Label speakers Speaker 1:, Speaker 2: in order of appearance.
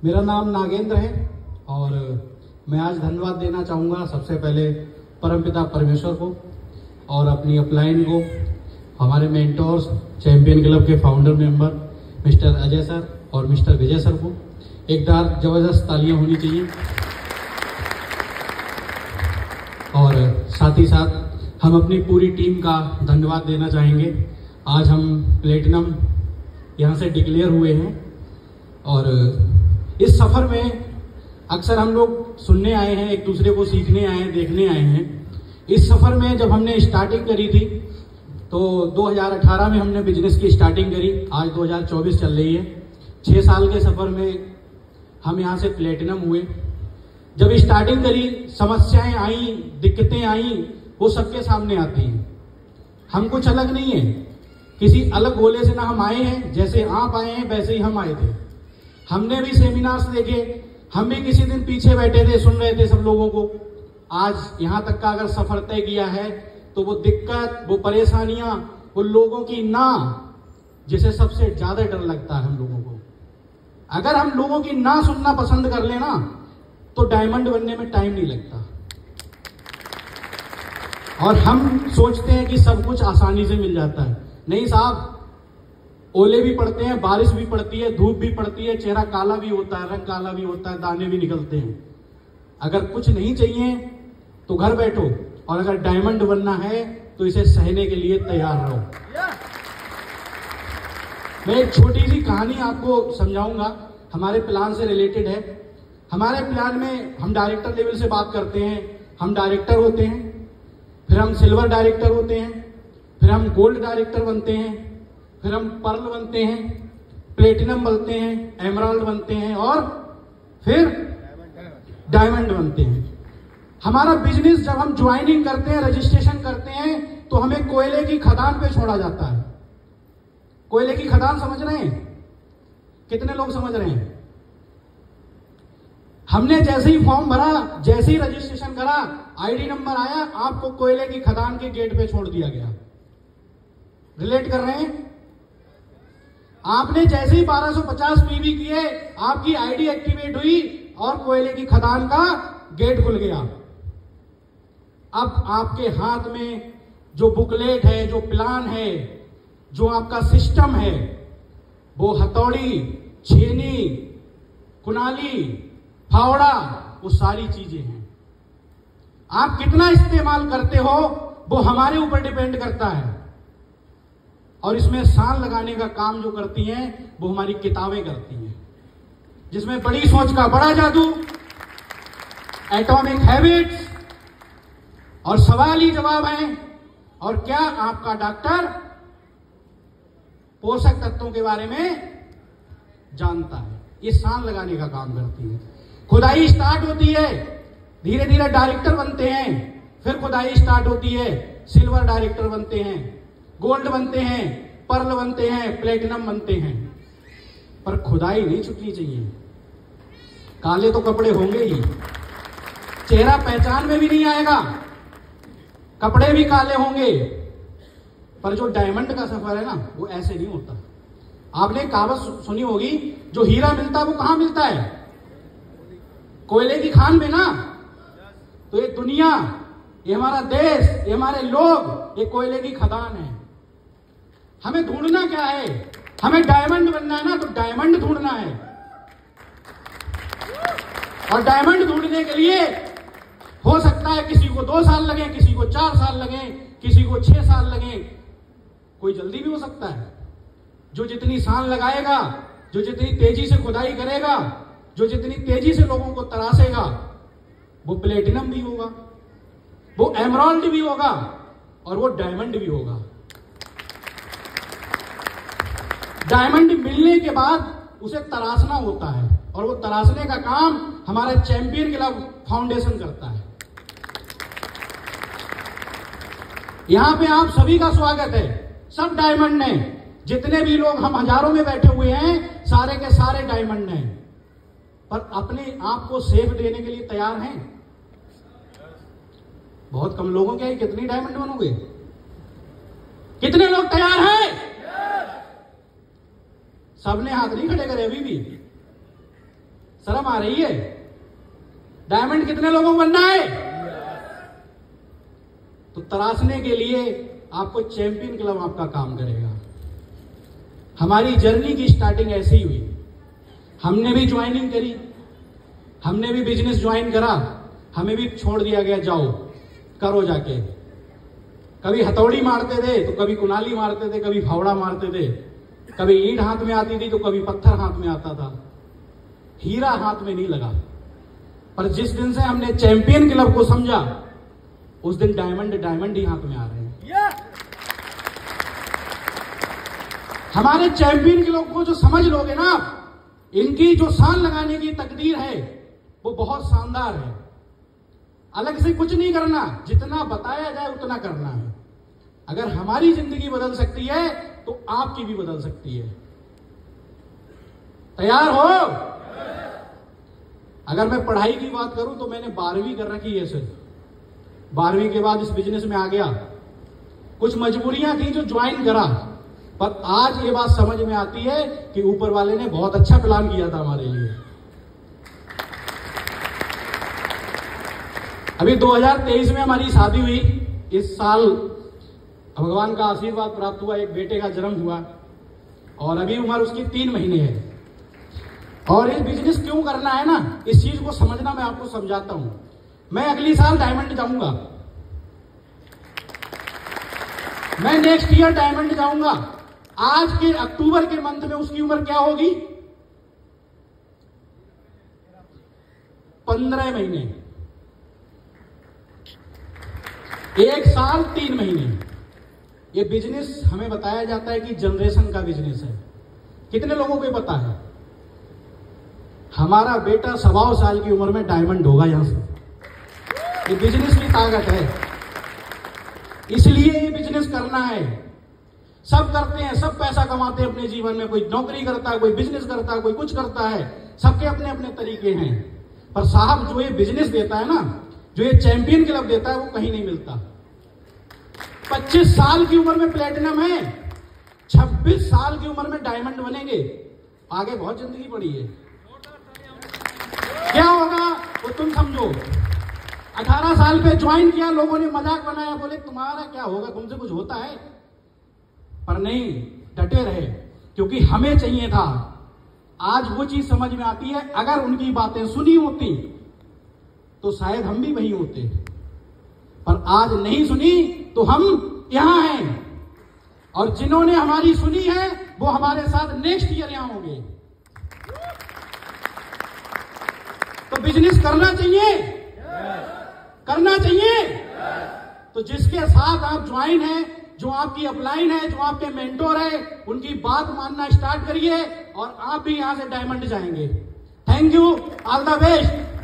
Speaker 1: मेरा नाम नागेंद्र है और मैं आज धन्यवाद देना चाहूँगा सबसे पहले परमपिता परमेश्वर को और अपनी अपलाइन को, हमारे मेंटोर्स, चैंपियन क्लब के founder member mister Ajay sir और मिस्टर विजय सर को। एक बार जबरदस्त तालियां होनी चाहिए। और साथ ही साथ हम अपनी पूरी टीम का धन्यवाद देना चाहेंगे। आज हम प्लेटिनम यहाँ से डिक्लेयर हुए हैं और इस सफर में अक्सर हम लोग सुनने आए हैं, एक दूसरे को सीखने आए हैं, देखने आए हैं। इस सफर में जब हमने स्टार्टिंग करी थी तो 2018 में हमने बिजनेस की स्टार्टिंग करी, आज 2024 चल रही है। 6 साल के सफर में हम यहाँ से प्लेटिनम हुए। जब स्टार्टिंग करी, समस्याएं आई, दिक्कतें आई, वो सबके सामने आती हैं। हम कुछ अलग नहीं है, किसी अलग गोले से ना हम आए हैं। जैसे आप आए हैं वैसे ही हम आए थे। हमने भी सेमिनार्स देखे, हम भी किसी दिन पीछे बैठे थे, सुन रहे थे सब लोगों को। आज यहाँ तक का अगर सफर तय किया है तो वो दिक्कत, वो परेशानियां, वो लोगों की ना, जिसे सबसे ज्यादा डर लगता है हम लोगों को। अगर हम लोगों की ना सुनना पसंद कर लेना तो डायमंड बनने में टाइम नहीं लगता। और हम सोचते हैं कि सब कुछ आसानी से मिल जाता है। नहीं साहब, ओले भी पड़ते हैं, बारिश भी पड़ती है, धूप भी पड़ती है, चेहरा काला भी होता है, रंग काला भी होता है, दाने भी निकलते हैं। अगर कुछ नहीं चाहिए तो घर बैठो, और अगर डायमंड बनना है तो इसे सहने के लिए तैयार रहो। मैं एक छोटी सी कहानी आपको समझाऊंगा, हमारे प्लान से रिलेटेड है। हमारे प्लान में हम डायरेक्टर लेवल से बात करते हैं, हम डायरेक्टर होते हैं, फिर हम सिल्वर डायरेक्टर होते हैं, फिर हम गोल्ड डायरेक्टर बनते हैं, फिर हम पर्ल बनते हैं, प्लेटिनम बनते हैं, एमराल्ड बनते हैं और फिर डायमंड बनते हैं। हमारा बिजनेस जब हम ज्वाइनिंग करते हैं, रजिस्ट्रेशन करते हैं, तो हमें कोयले की खदान पे छोड़ा जाता है। कोयले की खदान समझ रहे हैं? कितने लोग समझ रहे हैं? हमने जैसे ही फॉर्म भरा, जैसे ही रजिस्ट्रेशन करा, आईडी नंबर आया, आपको कोयले की खदान के गेट पे छोड़ दिया गया। रिलेट कर रहे हैं? आपने जैसे ही 1250 पीवी किए, आपकी आईडी एक्टिवेट हुई और कोयले की खदान का गेट खुल गया। अब आपके हाथ में जो बुकलेट है, जो प्लान है, जो आपका सिस्टम है, वो हथौड़ी, छेनी, कुनाली, फावड़ा, वो सारी चीजें हैं। आप कितना इस्तेमाल करते हो वो हमारे ऊपर डिपेंड करता है। और इसमें सान लगाने का काम जो करती हैं वो हमारी किताबें करती हैं, जिसमें बड़ी सोच का बड़ा जादू, एटॉमिक हैबिट्स और सवाल ही जवाब हैं। और क्या आपका डॉक्टर पोषक तत्वों के बारे में जानता है? ये सान लगाने का काम करती है। खुदाई स्टार्ट होती है, धीरे धीरे डायरेक्टर बनते हैं, फिर खुदाई स्टार्ट होती है, सिल्वर डायरेक्टर बनते हैं, गोल्ड बनते हैं, पर्ल बनते हैं, प्लेटिनम बनते हैं। पर खुदाई नहीं छूटनी चाहिए। काले तो कपड़े होंगे ही, चेहरा पहचान में भी नहीं आएगा, कपड़े भी काले होंगे। पर जो डायमंड का सफर है ना, वो ऐसे नहीं होता। आपने कहावत सुनी होगी, जो हीरा मिलता है वो कहां मिलता है? कोयले की खान में ना। तो ये दुनिया, ये हमारा देश, ये हमारे लोग, ये कोयले की खदान है। हमें ढूंढना क्या है? हमें डायमंड बनना है ना, तो डायमंड ढूंढना है। और डायमंड ढूंढने के लिए हो सकता है किसी को 2 साल लगे, किसी को 4 साल लगे, किसी को 6 साल लगे, कोई जल्दी भी हो सकता है। जो जितनी साल लगाएगा, जो जितनी तेजी से खुदाई करेगा, जो जितनी तेजी से लोगों को तरासेगा, वो प्लेटिनम भी होगा, वो एमराल्ड भी होगा और वो डायमंड भी होगा। डायमंड मिलने के बाद उसे तराशना होता है, और वो तराशने का काम हमारा चैंपियन क्लब फाउंडेशन करता है। यहां पे आप सभी का स्वागत है। सब डायमंड ने, जितने भी लोग हम हजारों में बैठे हुए हैं, सारे के सारे डायमंड हैं। पर अपने आप को सेफ देने के लिए तैयार हैं? बहुत कम लोगों के, कितनी डायमंड बनोगे? कितने लोग तैयार हैं? सबने हाथ नहीं खड़े करे अभी भी। शर्म आ रही है? डायमंड कितने लोगों को बनना है? तो तराशने के लिए आपको चैंपियन क्लब आपका काम करेगा। हमारी जर्नी की स्टार्टिंग ऐसे ही हुई। हमने भी ज्वाइनिंग करी, हमने भी बिजनेस ज्वाइन करा, हमें भी छोड़ दिया गया, जाओ करो जाके। कभी हथौड़ी मारते थे तो कभी कुनाली मारते थे, कभी फावड़ा मारते थे, कभी ईंट हाथ में आती थी तो कभी पत्थर हाथ में आता था, हीरा हाथ में नहीं लगा। पर जिस दिन से हमने चैंपियन क्लब को समझा, उस दिन डायमंड ही हाथ में आ रहे हैं। हमारे चैंपियन क्लब को जो समझ लोगे ना, इनकी जो शान लगाने की तकदीर है वो बहुत शानदार है। अलग से कुछ नहीं करना, जितना बताया जाए उतना करना है। अगर हमारी जिंदगी बदल सकती है तो आपकी भी बदल सकती है। तैयार हो? अगर मैं पढ़ाई की बात करूं तो मैंने 12वीं कर रखी है सिर्फ। 12वीं के बाद इस बिजनेस में आ गया। कुछ मजबूरियां थी जो ज्वाइन करा, पर आज ये बात समझ में आती है कि ऊपर वाले ने बहुत अच्छा प्लान किया था हमारे लिए। अभी 2023 में हमारी शादी हुई। इस साल भगवान का आशीर्वाद प्राप्त हुआ, एक बेटे का जन्म हुआ और अभी उम्र उसकी 3 महीने है। और ये बिजनेस क्यों करना है ना, इस चीज को समझना मैं आपको समझाता हूं। मैं अगली साल डायमंड जाऊंगा, मैं नेक्स्ट ईयर डायमंड जाऊंगा। आज के अक्टूबर के मंथ में उसकी उम्र क्या होगी? 15 महीने, 1 साल 3 महीने। ये बिजनेस हमें बताया जाता है कि जनरेशन का बिजनेस है। कितने लोगों को पता है? हमारा बेटा 1.25 साल की उम्र में डायमंड होगा यहां से। ये बिजनेस की ताकत है, इसलिए ये बिजनेस करना है। सब करते हैं, सब पैसा कमाते हैं अपने जीवन में। कोई नौकरी करता है, कोई बिजनेस करता है, कोई कुछ करता है, सबके अपने अपने तरीके हैं। पर साहब जो ये बिजनेस देता है ना, जो ये चैंपियन क्लब देता है, वो कहीं नहीं मिलता। 25 साल की उम्र में प्लेटिनम है, 26 साल की उम्र में डायमंड बनेंगे। आगे बहुत जिंदगी पड़ी है। क्या होगा वो तुम समझो। 18 साल पे ज्वाइन किया, लोगों ने मजाक बनाया, बोले तुम्हारा क्या होगा, तुमसे कुछ होता है? पर नहीं, डटे रहे, क्योंकि हमें चाहिए था। आज वो चीज समझ में आती है, अगर उनकी बातें सुनी होती तो शायद हम भी वही होते, पर आज नहीं सुनी तो हम यहां हैं। और जिन्होंने हमारी सुनी है वो हमारे साथ नेक्स्ट ईयर यहां होंगे। तो बिजनेस करना चाहिए, करना चाहिए। तो जिसके साथ आप ज्वाइन हैं, जो आपकी अपलाइन है, जो आपके मेंटोर है, उनकी बात मानना स्टार्ट करिए और आप भी यहां से डायमंड जाएंगे। Thank you, all the best.